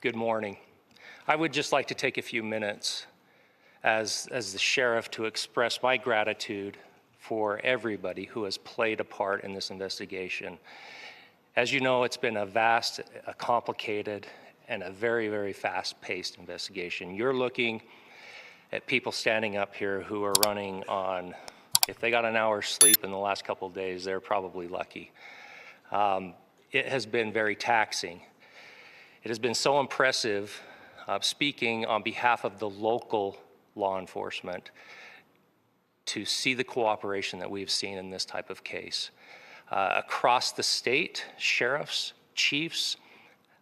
Good morning. I would just like to take a few minutes as the sheriff to express my gratitude for everybody who has played a part in this investigation. As you know, it's been a vast, a complicated, and a very, very fast-paced investigation. You're looking at people standing up here who are running on, if they got an hour's sleep in the last couple of days, they're probably lucky. It has been very taxing. It has been so impressive, speaking on behalf of the local law enforcement, to see the cooperation that we've seen in this type of case. Across the state, sheriffs, chiefs,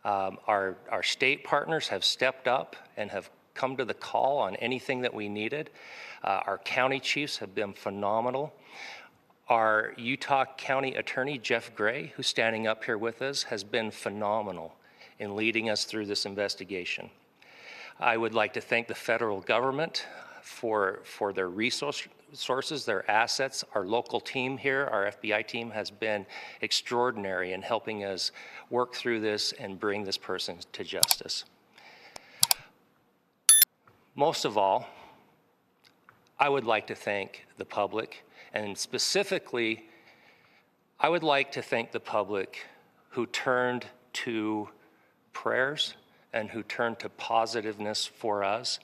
our state partners have stepped up and have come to the call on anything that we needed. Our county chiefs have been phenomenal. Our Utah County Attorney, Jeff Gray, who's standing up here with us, has been phenomenal in leading us through this investigation. I would like to thank the federal government for their resources, their assets. Our local team here, our FBI team, has been extraordinary in helping us work through this and bring this person to justice. Most of all, I would like to thank the public, and specifically, I would like to thank the public who turned to prayers and who turned to positiveness for us.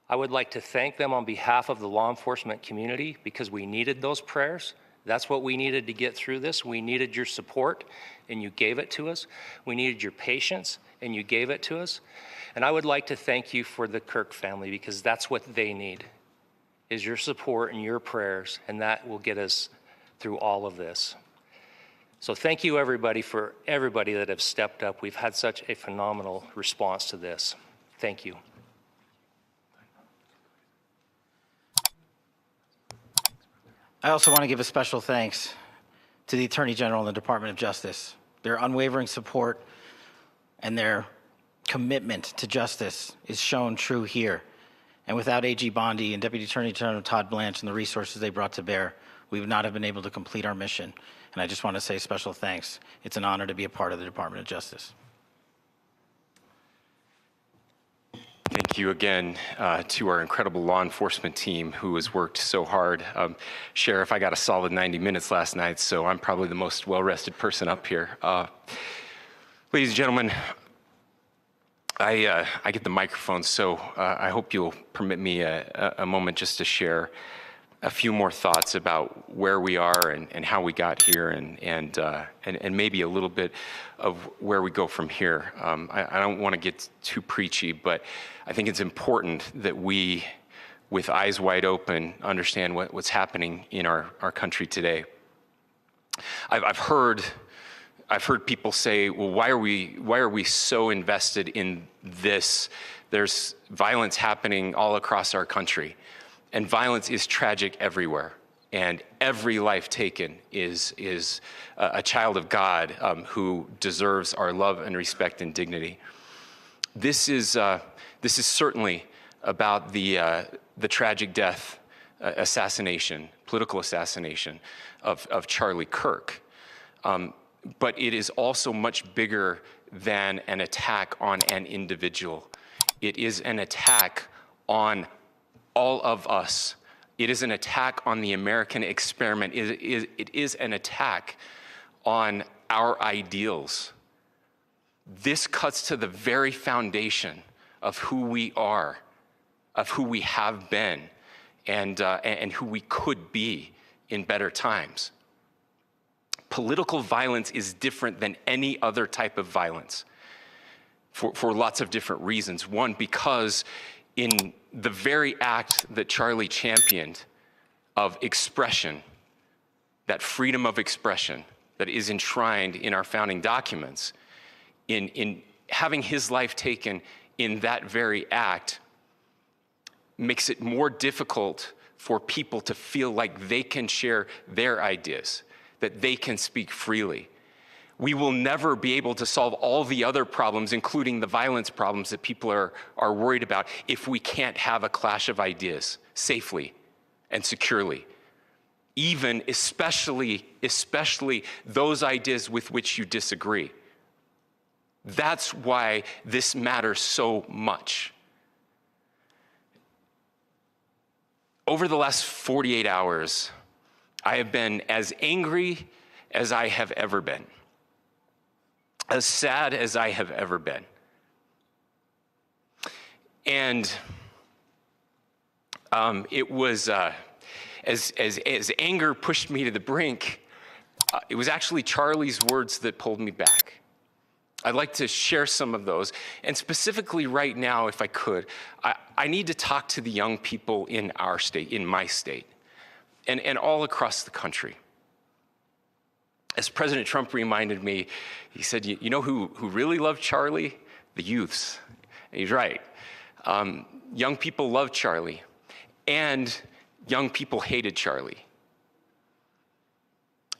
I would like to thank them on behalf of the law enforcement community because we needed those prayers. That's what we needed to get through this. We needed your support, and you gave it to us. We needed your patience, and you gave it to us. And I would like to thank you for the Kirk family because that's what they need, is your support and your prayers, and that will get us through all of this. So thank you everybody for everybody that have stepped up. We've had such a phenomenal response to this. Thank you. I also want to give a special thanks to the Attorney General and the Department of Justice. Their unwavering support and their commitment to justice is shown true here. And without AG Bondi and Deputy Attorney General Todd Blanche and the resources they brought to bear, we would not have been able to complete our mission. And I just want to say special thanks. It's an honor to be a part of the Department of Justice. Thank you again to our incredible law enforcement team who has worked so hard. Sheriff, I got a solid 90 minutes last night, so I'm probably the most well-rested person up here. Ladies and gentlemen, I get the microphone, so I hope you'll permit me a moment just to share a few more thoughts about where we are and how we got here and maybe a little bit of where we go from here. I don't want to get too preachy, but I think it's important that we, with eyes wide open, understand what's happening in our country today. I've heard people say, well, why are we so invested in this? There's violence happening all across our country. And violence is tragic everywhere. And every life taken is a child of God who deserves our love and respect and dignity. This is certainly about the tragic death, political assassination of Charlie Kirk. But it is also much bigger than an attack on an individual. It is an attack on all of us. It is an attack on the American experiment. It is an attack on our ideals. This cuts to the very foundation of who we are, of who we have been, and who we could be in better times. Political violence is different than any other type of violence for lots of different reasons. One, because in the very act that Charlie championed of expression, that freedom of expression that is enshrined in our founding documents, in having his life taken in that very act, makes it more difficult for people to feel like they can share their ideas, that they can speak freely. We will never be able to solve all the other problems, including the violence problems that people are worried about, if we can't have a clash of ideas safely and securely. especially those ideas with which you disagree. That's why this matters so much. Over the last 48 hours, I have been as angry as I have ever been, as sad as I have ever been. And it was, as anger pushed me to the brink, it was actually Charlie's words that pulled me back. I'd like to share some of those. And specifically right now, if I could, I need to talk to the young people in our state, in my state, and all across the country. As President Trump reminded me, he said, you know who really loved Charlie? The youths. And he's right. Young people loved Charlie, and young people hated Charlie.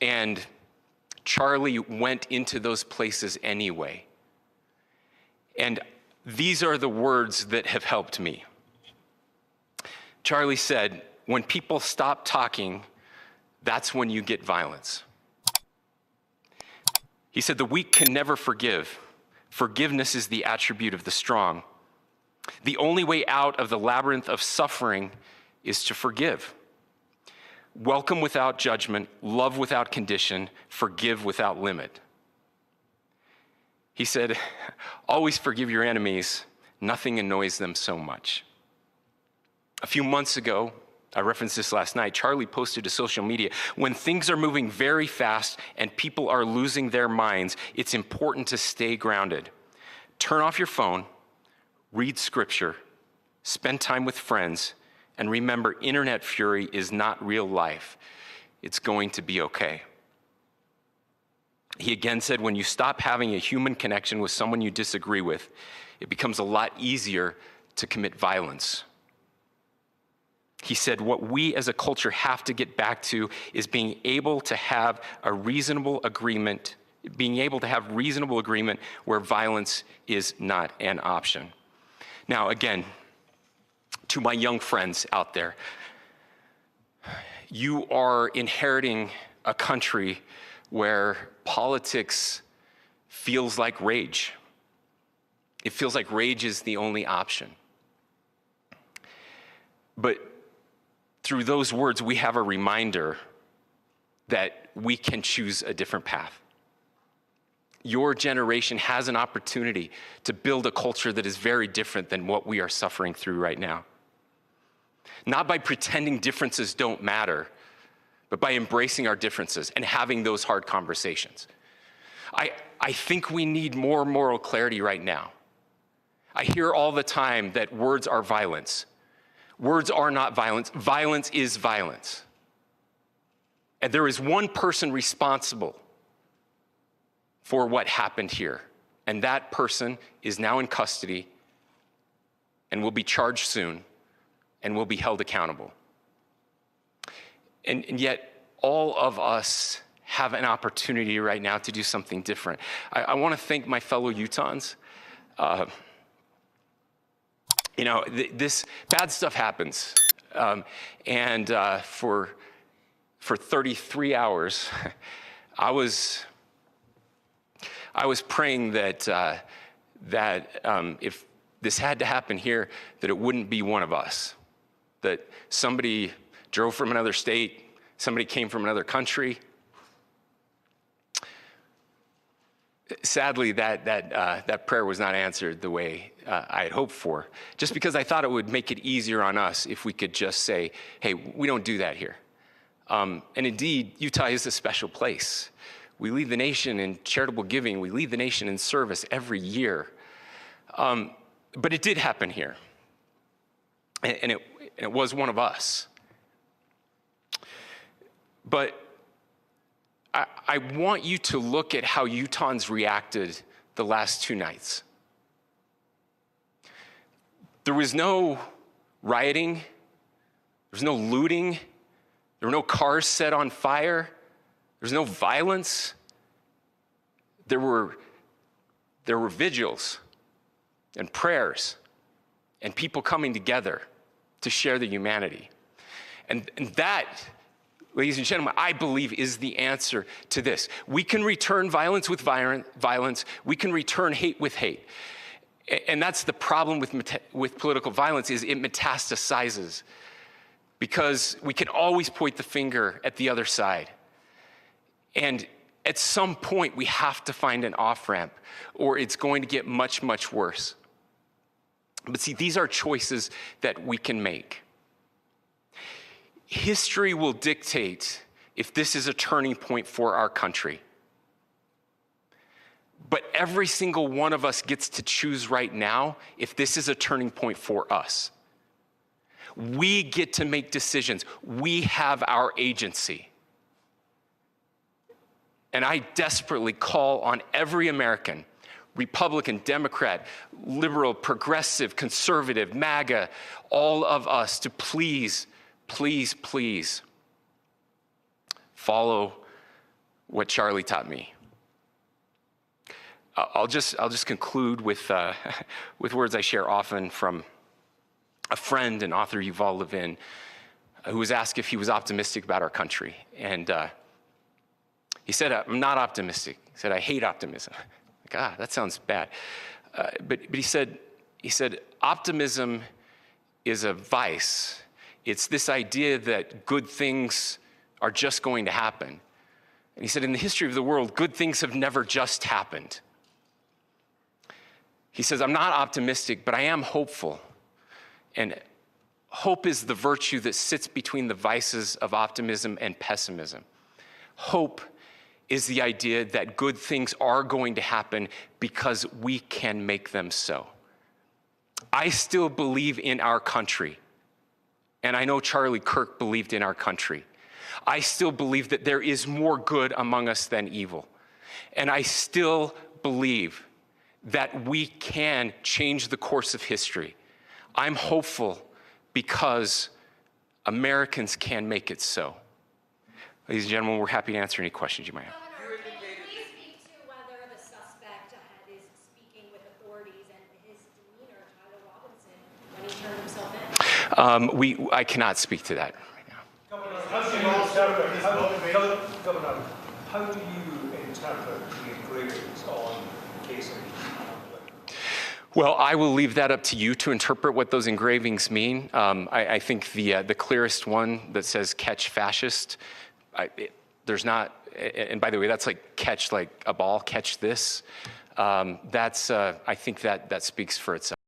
And Charlie went into those places anyway. And these are the words that have helped me. Charlie said, when people stop talking, that's when you get violence. He said, the weak can never forgive. Forgiveness is the attribute of the strong. The only way out of the labyrinth of suffering is to forgive. Welcome without judgment, love without condition, forgive without limit. He said, always forgive your enemies. Nothing annoys them so much. A few months ago, I referenced this last night, Charlie posted to social media, when things are moving very fast and people are losing their minds, it's important to stay grounded. Turn off your phone, read scripture, spend time with friends, and remember, internet fury is not real life. It's going to be okay. He again said, when you stop having a human connection with someone you disagree with, it becomes a lot easier to commit violence. He said, what we as a culture have to get back to is being able to have a reasonable agreement, where violence is not an option. Now, again, to my young friends out there, you are inheriting a country where politics feels like rage. It feels like rage is the only option. But through those words, we have a reminder that we can choose a different path. Your generation has an opportunity to build a culture that is very different than what we are suffering through right now. Not by pretending differences don't matter, but by embracing our differences and having those hard conversations. I think we need more moral clarity right now. I hear all the time that words are violence. Words are not violence. Violence is violence. And there is one person responsible for what happened here. And that person is now in custody and will be charged soon and will be held accountable. And yet, all of us have an opportunity right now to do something different. I want to thank my fellow Utahns. This bad stuff happens. For 33 hours, I was praying that if this had to happen here, that it wouldn't be one of us. That somebody drove from another state, somebody came from another country. Sadly, that prayer was not answered the way I had hoped for, just because I thought it would make it easier on us if we could just say, hey, we don't do that here. And indeed, Utah is a special place. We lead the nation in charitable giving. We lead the nation in service every year. But it did happen here. And it was one of us. But I want you to look at how Utahns reacted the last 2 nights. There was no rioting. There was no looting. There were no cars set on fire. There was no violence. There were vigils and prayers and people coming together to share the humanity. And that ladies and gentlemen, I believe is the answer to this. We can return violence with violence. We can return hate with hate. And that's the problem with political violence, is it metastasizes, because we can always point the finger at the other side. And at some point, we have to find an off-ramp, or it's going to get much, much worse. But see, these are choices that we can make. History will dictate if this is a turning point for our country. But every single one of us gets to choose right now if this is a turning point for us. We get to make decisions. We have our agency. And I desperately call on every American, Republican, Democrat, liberal, progressive, conservative, MAGA, all of us to please, please, please follow what Charlie taught me. I'll just conclude with words I share often from a friend and author, Yuval Levin, who was asked if he was optimistic about our country. And he said, I'm not optimistic. He said, I hate optimism. Like, that sounds bad. But he said, optimism is a vice. It's this idea that good things are just going to happen. And he said, in the history of the world, good things have never just happened. He says, I'm not optimistic, but I am hopeful. And hope is the virtue that sits between the vices of optimism and pessimism. Hope is the idea that good things are going to happen because we can make them so. I still believe in our country. And I know Charlie Kirk believed in our country. I still believe that there is more good among us than evil. And I still believe that we can change the course of history. I'm hopeful because Americans can make it so. Ladies and gentlemen, we're happy to answer any questions you might have. Governor, can you please speak to whether the suspect is speaking with authorities and his demeanor, Tyler Robinson, when he turned himself in? I cannot speak to that right now. Governor, how do you interpret the engravings on casing? Well, I will leave that up to you to interpret what those engravings mean. I think the clearest one that says "catch fascist," there's not, and by the way, that's like catch like a ball, catch this. I think that speaks for itself.